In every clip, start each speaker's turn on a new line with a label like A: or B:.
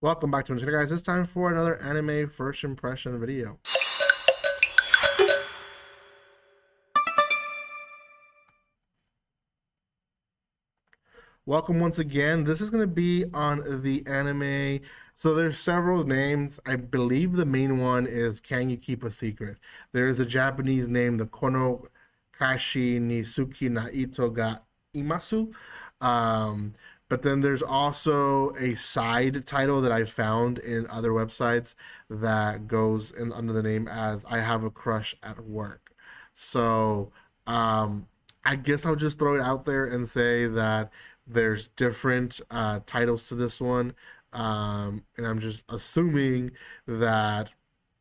A: Welcome back to the channel, guys. It's time for another anime first impression video. Welcome once again. This is going to be on the anime. So there's several names. I believe the main one is Can You Keep a Secret? There is a Japanese name, the Kono Kashi ni Suki na Ito ga Imasu. But then there's also a side title that I found in other websites that goes in under the name as I Have a Crush at Work. So I guess I'll just throw it out there and say that there's different titles to this one. And I'm just assuming that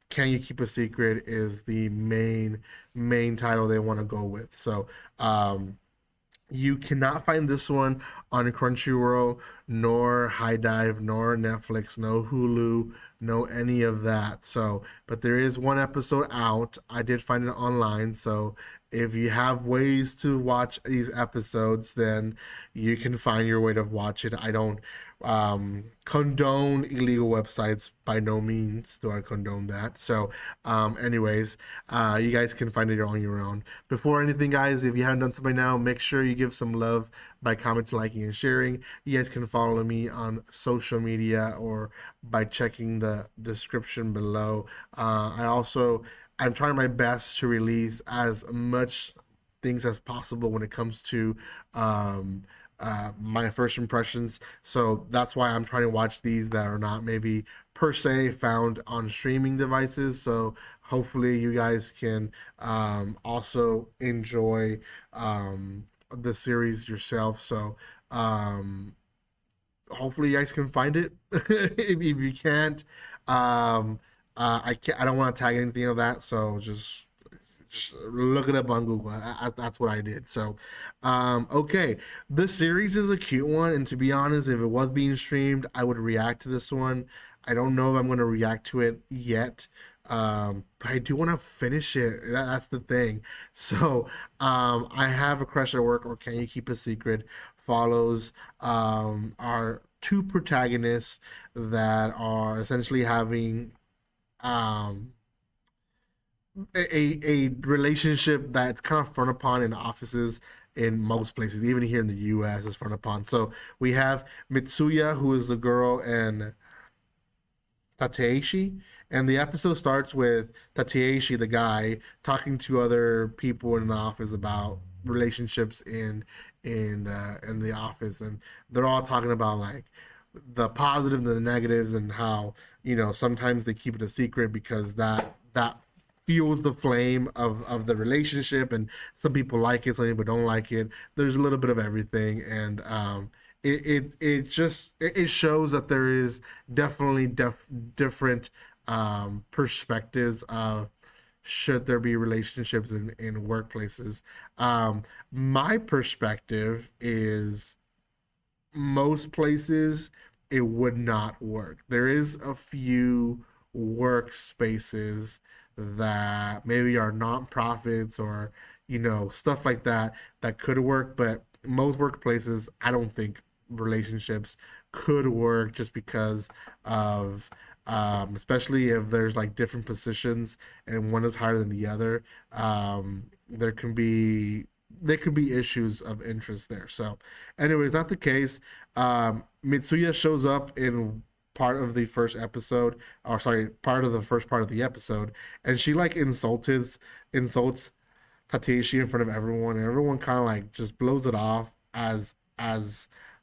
A: Can You Keep a Secret is the main title they want to go with. So you cannot find this one on Crunchyroll, nor High Dive, nor Netflix, no Hulu, no any of that. So, but there is one episode out. I did find it online. So, if you have ways to watch these episodes, then you can find your way to watch it. I don't condone illegal websites, by no means do I condone that. So anyways, you guys can find it on your own. Before anything, guys, if you haven't done so by now, make sure you give some love by commenting, liking, and sharing. You guys can follow me on social media or by checking the description below. I'm trying my best to release as much things as possible when it comes to my first impressions. So that's why I'm trying to watch these that are not maybe per se found on streaming devices. So hopefully you guys can also enjoy the series yourself. So hopefully you guys can find it. If you can't, I don't want to tag anything of that. So just look it up on Google. That's what I did. So, okay, the series is a cute one, and to be honest, if it was being streamed, I would react to this one. I don't know if I'm going to react to it yet, but I do want to finish it. That's the thing. So, I Have a Crush at Work, or Can You Keep a Secret, follows our two protagonists that are essentially having a relationship that's kind of frowned upon in offices in most places, even here in the U.S. is frowned upon. So we have Mitsuya, who is the girl, and Tateishi, and the episode starts with Tateishi, the guy, talking to other people in the office about relationships in the office, and they're all talking about like the positives and the negatives, and how sometimes they keep it a secret because that fuels the flame of the relationship, and some people like it, some people don't like it. There's a little bit of everything, and it shows that there is definitely different perspectives of should there be relationships in workplaces. My perspective is most places it would not work. There is a few workspaces that maybe are nonprofits or stuff like that that could work, but most workplaces I don't think relationships could work, just because of especially if there's like different positions and one is higher than the other. There can be issues of interest there. So anyways, not the case. Mitsuya shows up in part of the first episode, or sorry, part of the first part of the episode, and she like insults Tateshi in front of everyone, and everyone kind of like just blows it off as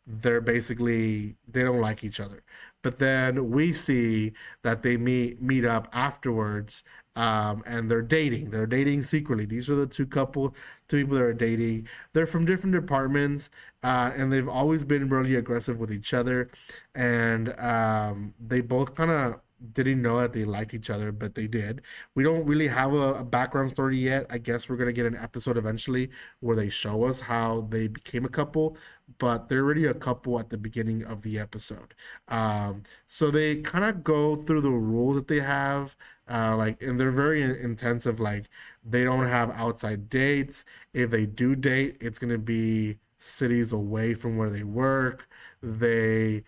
A: they're basically they don't like each other. But then we see that they meet up afterwards, and they're dating. They're dating secretly. These are the two people that are dating. They're from different departments, and they've always been really aggressive with each other. And they both kind of didn't know that they liked each other, but they did. We don't really have a background story yet. I guess we're gonna get an episode eventually where they show us how they became a couple, but they're already a couple at the beginning of the episode. So they kind of go through the rules that they have, and they're very intensive. Like, they don't have outside dates. If they do date, it's gonna be cities away from where they work. They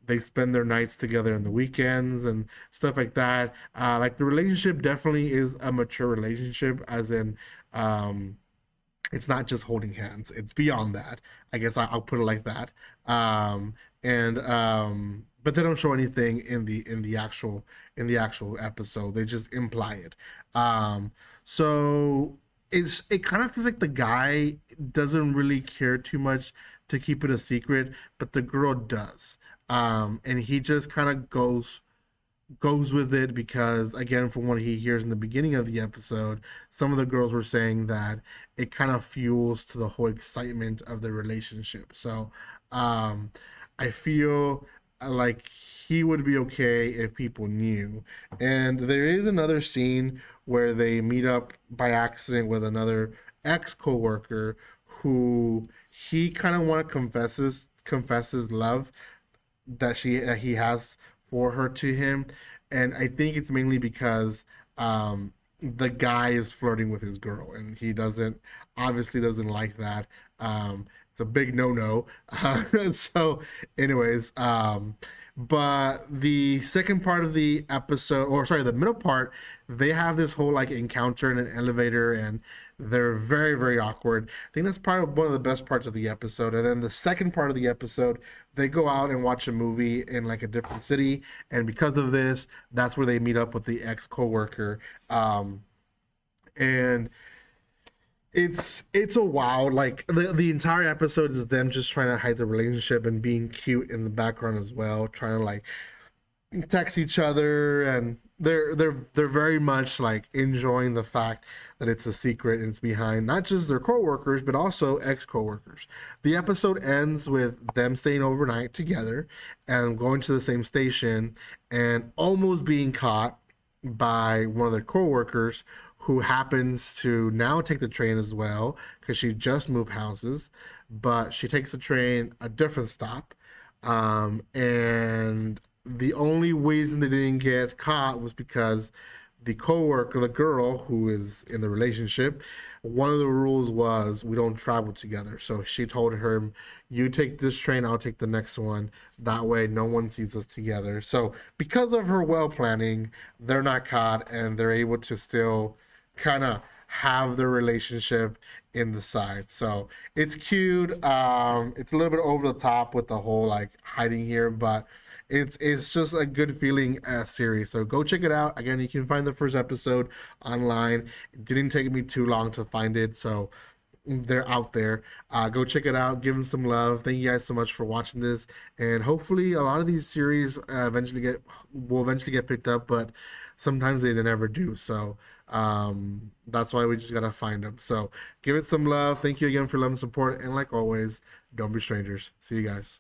A: they spend their nights together on the weekends and stuff like that. Like the relationship definitely is a mature relationship, as in, um, it's not just holding hands. It's beyond that. I guess I'll put it like that. And but they don't show anything in the actual episode. They just imply it. So it kind of feels like the guy doesn't really care too much to keep it a secret, but the girl does. And he just kind of goes with it because, again, from what he hears in the beginning of the episode, some of the girls were saying that it kind of fuels to the whole excitement of the relationship. So um I feel like he would be okay if people knew. And there is another scene where they meet up by accident with another ex coworker who he kind of want to confesses love that he has for her to him, and I think it's mainly because the guy is flirting with his girl, and he doesn't obviously doesn't like that. It's a big no no. So, anyways, but the second part of the episode, or sorry, the middle part, they have this whole like encounter in an elevator, and they're very, very awkward. I think that's probably one of the best parts of the episode. And then the second part of the episode, they go out and watch a movie in like a different city, and because of this, that's where they meet up with the ex coworker. And it's a wow. Like the entire episode is them just trying to hide the relationship and being cute in the background as well, trying to like text each other, and they're very much like enjoying the fact that it's a secret and it's behind not just their coworkers but also ex coworkers. The episode ends with them staying overnight together and going to the same station and almost being caught by one of their coworkers who happens to now take the train as well because she just moved houses, but she takes the train a different stop. And the only reason they didn't get caught was because the coworker, the girl who is in the relationship, one of the rules was we don't travel together. So she told him, "You take this train, I'll take the next one. That way, no one sees us together." So because of her well planning, they're not caught, and they're able to still kind of have their relationship in the side. So it's cute. It's a little bit over the top with the whole like hiding here, but it's just a good feeling series. So go check it out. Again, you can find the first episode online. It didn't take me too long to find it, so they're out there. Go check it out. Give them some love. Thank you guys so much for watching this, and hopefully a lot of these series will eventually get picked up, but sometimes they never do. So that's why we just gotta find them. So give it some love. Thank you again for love and support, and like always, don't be strangers. See you guys.